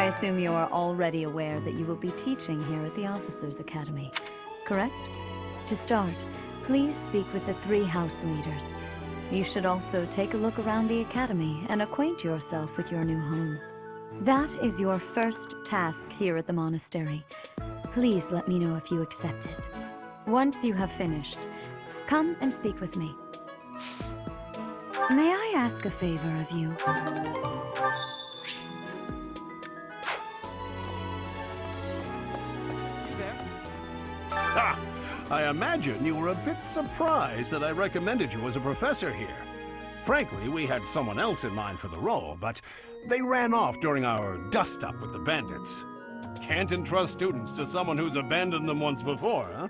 assume you are already aware that you will be teaching here at the Officers' Academy, correct? To start, please speak with the 3 house leaders. You should also take a look around the academy and acquaint yourself with your new home. That is your first task here at the monastery. Please let me know if you accept it. Once you have finished, come and speak with me. May I ask a favor of you? Ha! I imagine you were a bit surprised that I recommended you as a professor here. Frankly, we had someone else in mind for the role, but they ran off during our dust-up with the bandits. Can't entrust students to someone who's abandoned them once before, huh?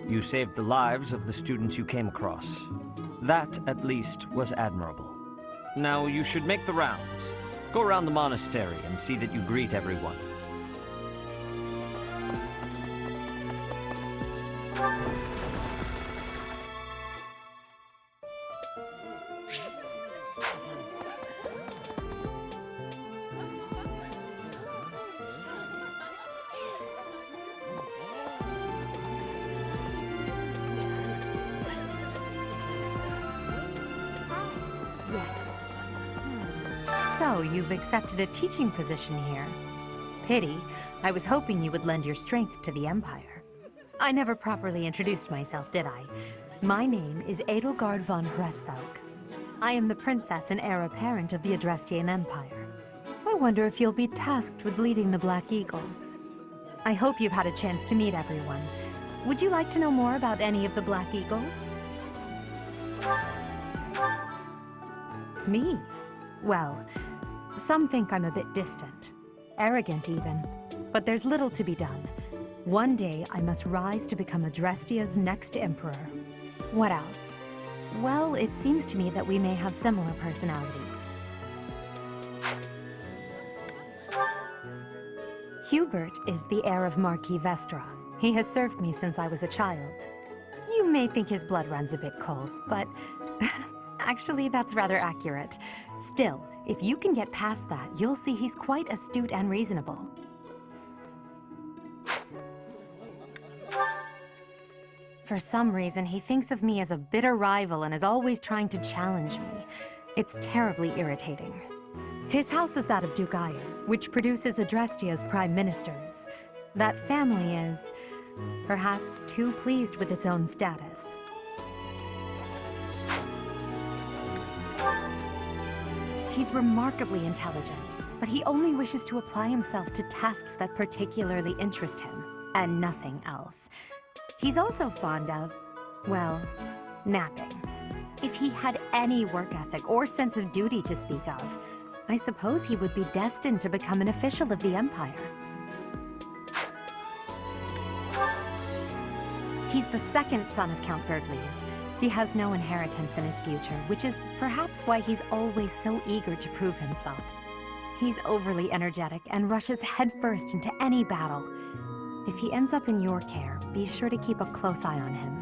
You saved the lives of the students you came across. That, at least, was admirable. Now you should make the rounds. Go around the monastery and see that you greet everyone. Yes. So, you've accepted a teaching position here. Pity. I was hoping you would lend your strength to the Empire. I never properly introduced myself, did I? My name is Edelgard von Hresvelg. I am the princess and heir apparent of the Adrestian Empire. I wonder if you'll be tasked with leading the Black Eagles. I hope you've had a chance to meet everyone. Would you like to know more about any of the Black Eagles? Me? Well, some think I'm a bit distant. Arrogant, even. But there's little to be done. One day, I must rise to become Adrestia's next emperor. What else? Well, it seems to me that we may have similar personalities. Hubert is the heir of Marquis Vestra. He has served me since I was a child. You may think his blood runs a bit cold, but actually that's rather accurate. Still, if you can get past that, you'll see he's quite astute and reasonable. For some reason, he thinks of me as a bitter rival and is always trying to challenge me. It's terribly irritating. His house is that of Duke Iron, which produces Adrestia's prime ministers. That family is, perhaps, too pleased with its own status. He's remarkably intelligent, but he only wishes to apply himself to tasks that particularly interest him, and nothing else. He's also fond of, well, napping. If he had any work ethic or sense of duty to speak of, I suppose he would be destined to become an official of the Empire. He's the second son of Count Bergliez. He has no inheritance in his future, which is perhaps why he's always so eager to prove himself. He's overly energetic and rushes headfirst into any battle. If he ends up in your care, be sure to keep a close eye on him.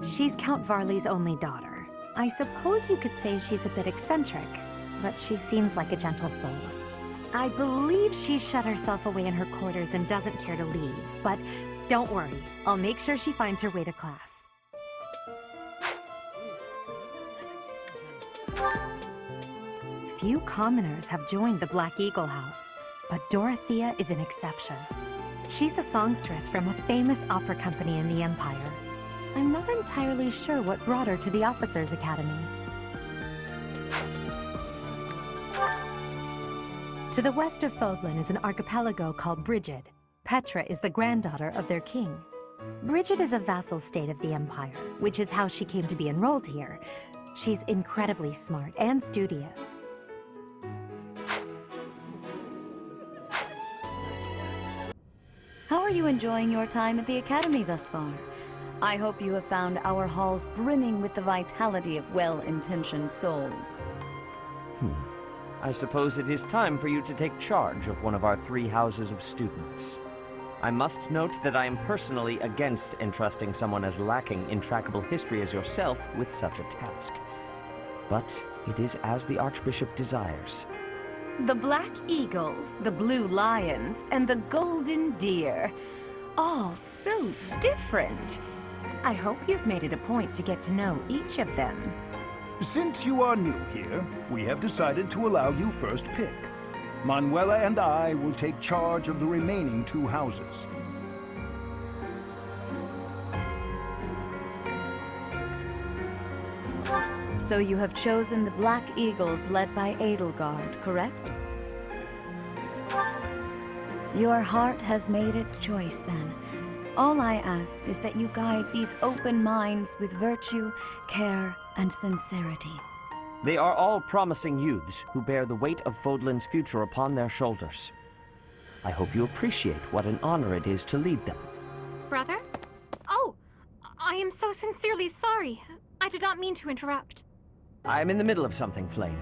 She's Count Varley's only daughter. I suppose you could say she's a bit eccentric, but she seems like a gentle soul. I believe she's shut herself away in her quarters and doesn't care to leave, but don't worry, I'll make sure she finds her way to class. Few commoners have joined the Black Eagle House, but Dorothea is an exception. She's a songstress from a famous opera company in the Empire. I'm not entirely sure what brought her to the Officers' Academy. To the west of Fodlan is an archipelago called Brigid. Petra is the granddaughter of their king. Brigid is a vassal state of the Empire, which is how she came to be enrolled here. She's incredibly smart and studious. How are you enjoying your time at the Academy thus far? I hope you have found our halls brimming with the vitality of well-intentioned souls. I suppose it is time for you to take charge of one of our 3 houses of students. I must note that I am personally against entrusting someone as lacking in trackable history as yourself with such a task. But it is as the Archbishop desires. The black eagles, the blue lions, and the golden deer. All so different. I hope you've made it a point to get to know each of them. Since you are new here, we have decided to allow you first pick. Manuela and I will take charge of the remaining 2 houses. So you have chosen the Black Eagles led by Edelgard, correct? Your heart has made its choice, then. All I ask is that you guide these open minds with virtue, care, and sincerity. They are all promising youths who bear the weight of Fodlan's future upon their shoulders. I hope you appreciate what an honor it is to lead them. Brother? Oh, I am so sincerely sorry. I did not mean to interrupt. I'm in the middle of something, Flame.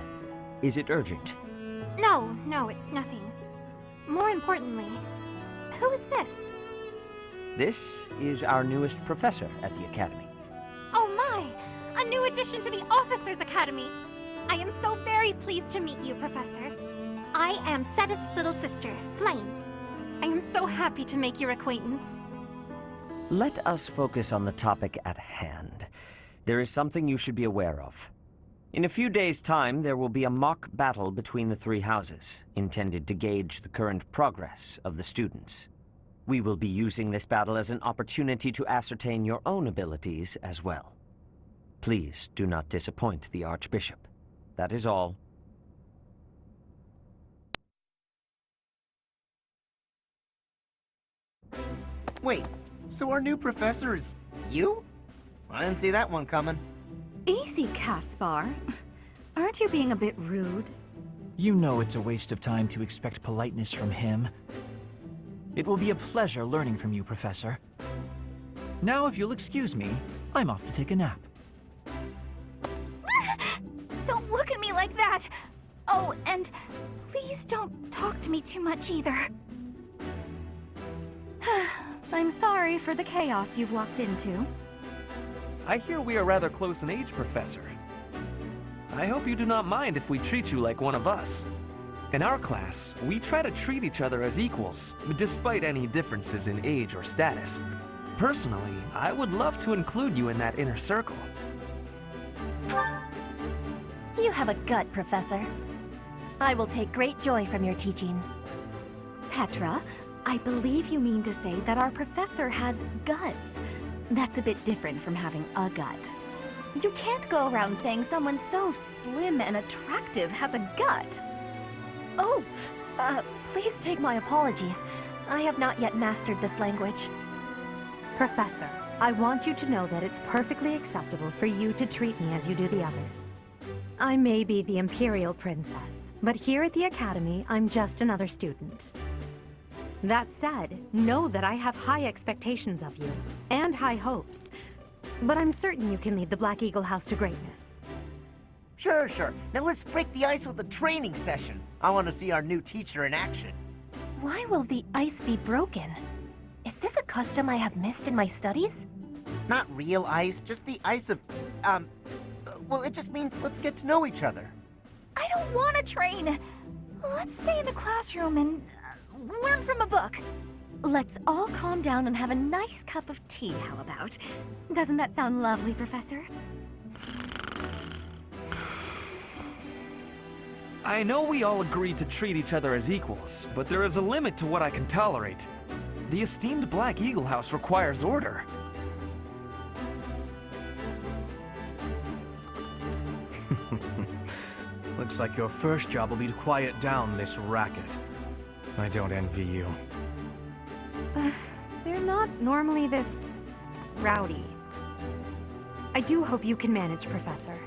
Is it urgent? No, it's nothing. More importantly, who is this? This is our newest professor at the Academy. Oh my! A new addition to the Officers' Academy! I am so very pleased to meet you, Professor. I am Sedith's little sister, Flame. I am so happy to make your acquaintance. Let us focus on the topic at hand. There is something you should be aware of. In a few days' time, there will be a mock battle between the 3 houses, intended to gauge the current progress of the students. We will be using this battle as an opportunity to ascertain your own abilities as well. Please do not disappoint the Archbishop. That is all. Wait, so our new professor is you? I didn't see that one coming. Easy, Caspar. Aren't you being a bit rude? You know it's a waste of time to expect politeness from him. It will be a pleasure learning from you, Professor. Now, if you'll excuse me, I'm off to take a nap. Don't look at me like that! Oh, and please don't talk to me too much either. I'm sorry for the chaos you've walked into. I hear we are rather close in age, Professor. I hope you do not mind if we treat you like one of us. In our class, we try to treat each other as equals, despite any differences in age or status. Personally, I would love to include you in that inner circle. You have a gut, Professor. I will take great joy from your teachings. Petra, I believe you mean to say that our professor has guts. That's a bit different from having a gut. You can't go around saying someone so slim and attractive has a gut. Oh, please take my apologies. I have not yet mastered this language. Professor, I want you to know that it's perfectly acceptable for you to treat me as you do the others. I may be the Imperial Princess, but here at the Academy, I'm just another student. That said, know that I have high expectations of you, and high hopes. But I'm certain you can lead the Black Eagle House to greatness. Sure. Now let's break the ice with a training session. I want to see our new teacher in action. Why will the ice be broken? Is this a custom I have missed in my studies? Not real ice, just the ice of, well, it just means let's get to know each other. I don't want to train! Let's stay in the classroom and learn from a book. Let's all calm down and have a nice cup of tea, how about? Doesn't that sound lovely, Professor? I know we all agreed to treat each other as equals, but there is a limit to what I can tolerate. The esteemed Black Eagle House requires order. Looks like your first job will be to quiet down this racket. I don't envy you. They're not normally this rowdy. I do hope you can manage, Professor.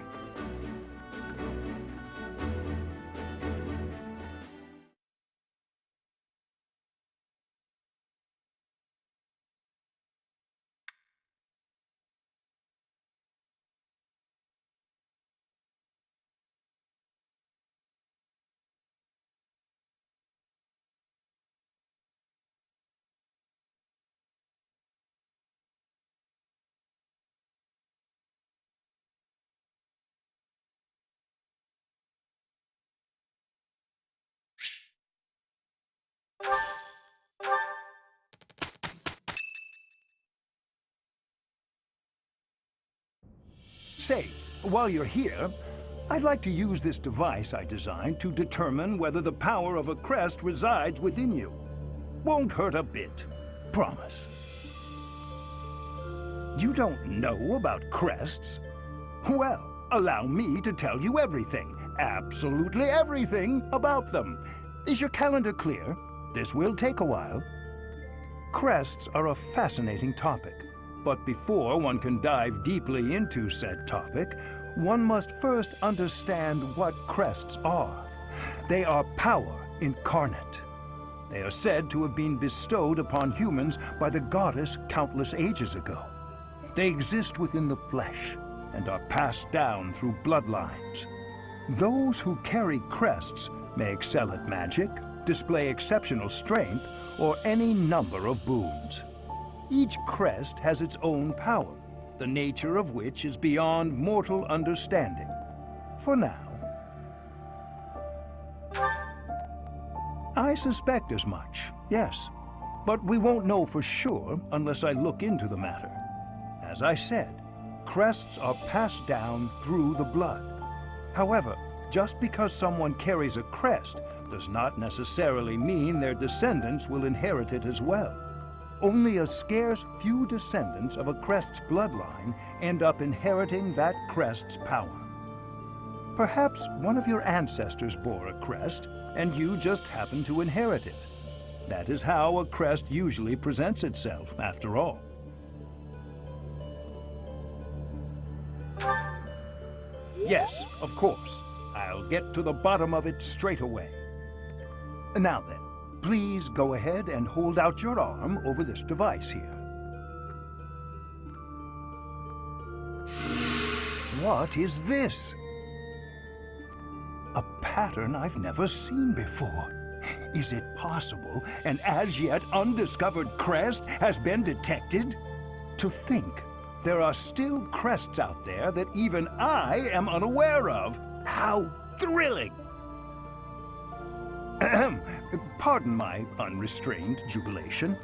Say, while you're here, I'd like to use this device I designed to determine whether the power of a crest resides within you. Won't hurt a bit. Promise. You don't know about crests? Well, allow me to tell you everything, absolutely everything about them. Is your calendar clear? This will take a while. Crests are a fascinating topic, but before one can dive deeply into said topic, one must first understand what crests are. They are power incarnate. They are said to have been bestowed upon humans by the goddess countless ages ago. They exist within the flesh and are passed down through bloodlines. Those who carry crests may excel at magic, display exceptional strength, or any number of boons. Each crest has its own power, the nature of which is beyond mortal understanding. For now. I suspect as much, yes. But we won't know for sure unless I look into the matter. As I said, crests are passed down through the blood. However, just because someone carries a crest does not necessarily mean their descendants will inherit it as well. Only a scarce few descendants of a crest's bloodline end up inheriting that crest's power. Perhaps one of your ancestors bore a crest, and you just happen to inherit it. That is how a crest usually presents itself, after all. Yes, of course. I'll get to the bottom of it straight away. Now then, please go ahead and hold out your arm over this device here. What is this? A pattern I've never seen before. Is it possible an as yet undiscovered crest has been detected? To think there are still crests out there that even I am unaware of. How thrilling! Ahem. Pardon my unrestrained jubilation.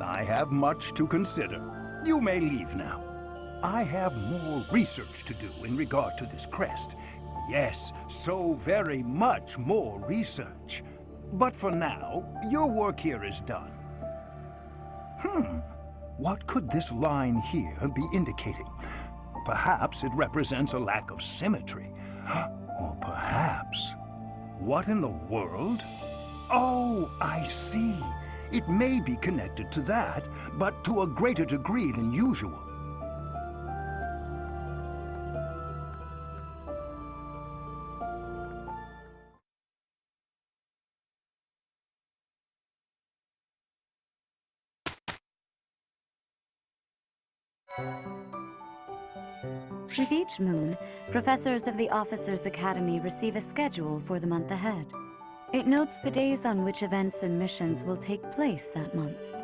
I have much to consider. You may leave now. I have more research to do in regard to this crest. Yes, so very much more research. But for now, your work here is done. What could this line here be indicating? Perhaps it represents a lack of symmetry. Or perhaps... What in the world? Oh, I see. It may be connected to that, but to a greater degree than usual. With each moon, professors of the Officers' Academy receive a schedule for the month ahead. It notes the days on which events and missions will take place that month.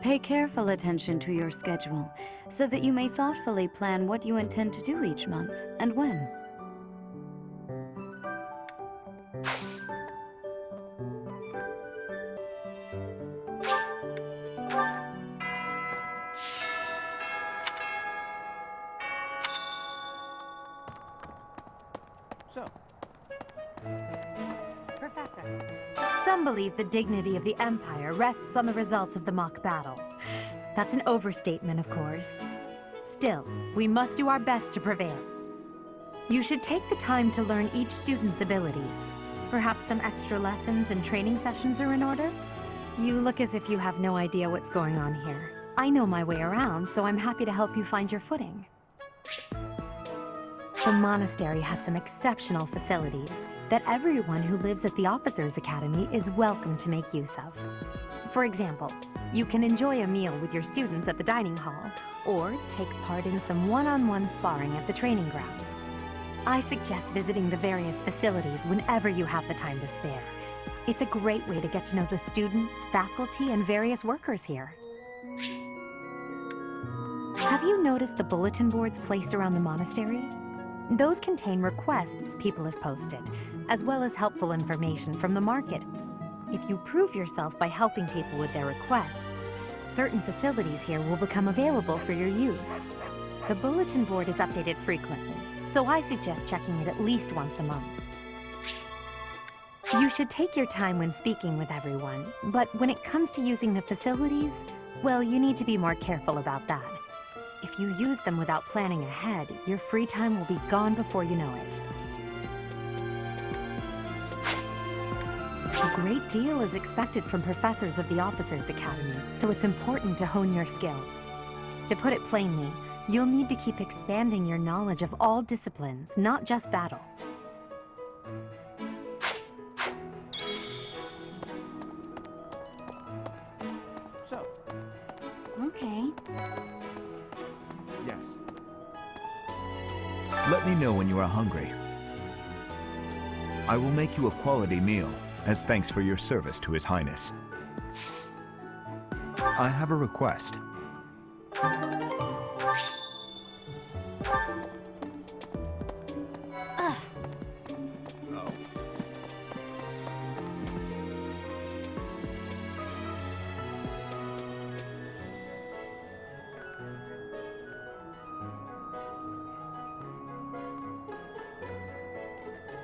Pay careful attention to your schedule, so that you may thoughtfully plan what you intend to do each month, and when. So, Professor, some believe the dignity of the Empire rests on the results of the mock battle. That's an overstatement, of course. Still, we must do our best to prevail. You should take the time to learn each student's abilities. Perhaps some extra lessons and training sessions are in order? You look as if you have no idea what's going on here. I know my way around, so I'm happy to help you find your footing. The monastery has some exceptional facilities that everyone who lives at the Officers' Academy is welcome to make use of. For example, you can enjoy a meal with your students at the dining hall, or take part in some one-on-one sparring at the training grounds. I suggest visiting the various facilities whenever you have the time to spare. It's a great way to get to know the students, faculty, and various workers here. Have you noticed the bulletin boards placed around the monastery? Those contain requests people have posted, as well as helpful information from the market. If you prove yourself by helping people with their requests, certain facilities here will become available for your use. The bulletin board is updated frequently, so I suggest checking it at least once a month. You should take your time when speaking with everyone, but when it comes to using the facilities, well, you need to be more careful about that. If you use them without planning ahead, your free time will be gone before you know it. A great deal is expected from professors of the Officers Academy, so it's important to hone your skills. To put it plainly, you'll need to keep expanding your knowledge of all disciplines, not just battle. So, Okay. yes. Let me know when you are hungry. I will make you a quality meal, as thanks for your service to His Highness. I have a request.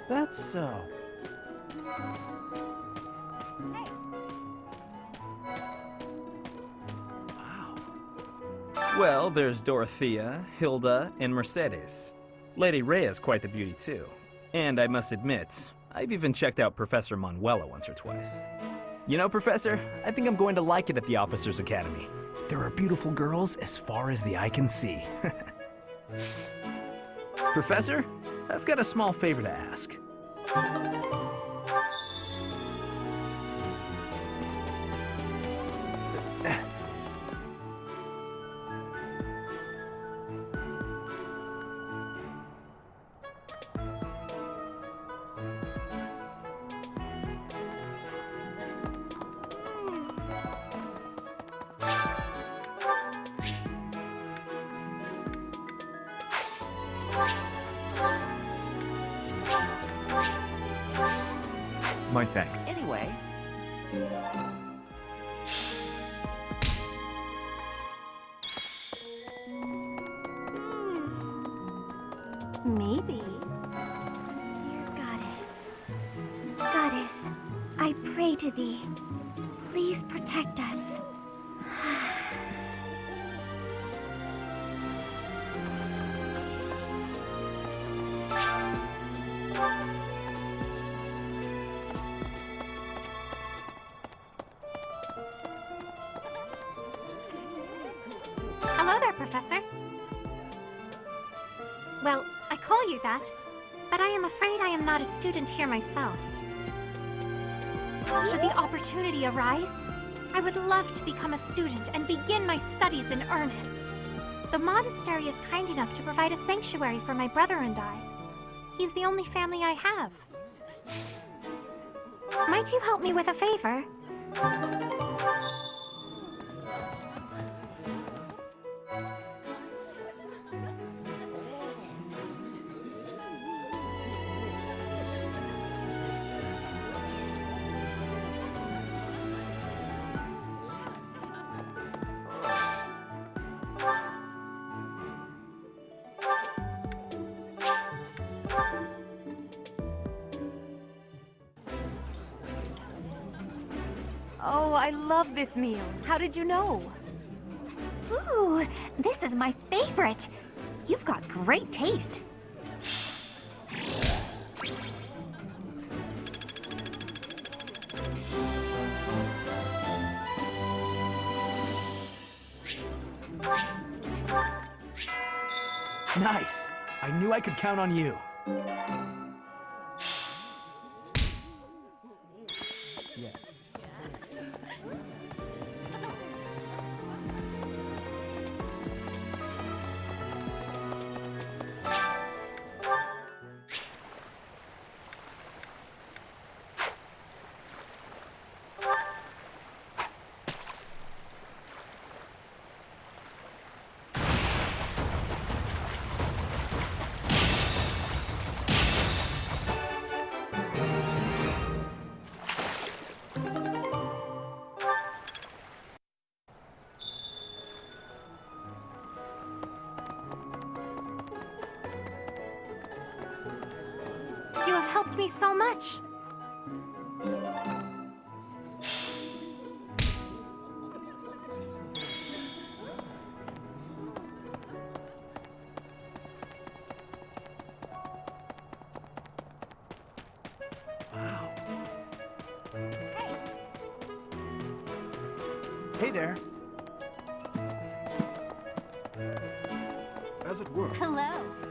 That's so. Well, there's Dorothea, Hilda, and Mercedes. Lady Rhea's quite the beauty too. And I must admit, I've even checked out Professor Manuela once or twice. You know, Professor, I think I'm going to like it at the Officers Academy. There are beautiful girls as far as the eye can see. Professor, I've got a small favor to ask. My thanks. Anyway, Maybe. Dear Goddess, I pray to thee. Please protect us. Hello there, Professor. Well, I call you that, but I am afraid I am not a student here myself. Should the opportunity arise, I would love to become a student and begin my studies in earnest. The monastery is kind enough to provide a sanctuary for my brother and I. He's the only family I have. Might you help me with a favor? Oh, I love this meal. How did you know? Ooh, this is my favorite. You've got great taste. Nice! I knew I could count on you. Yes. me so much. Hey there. How's it work? Hello.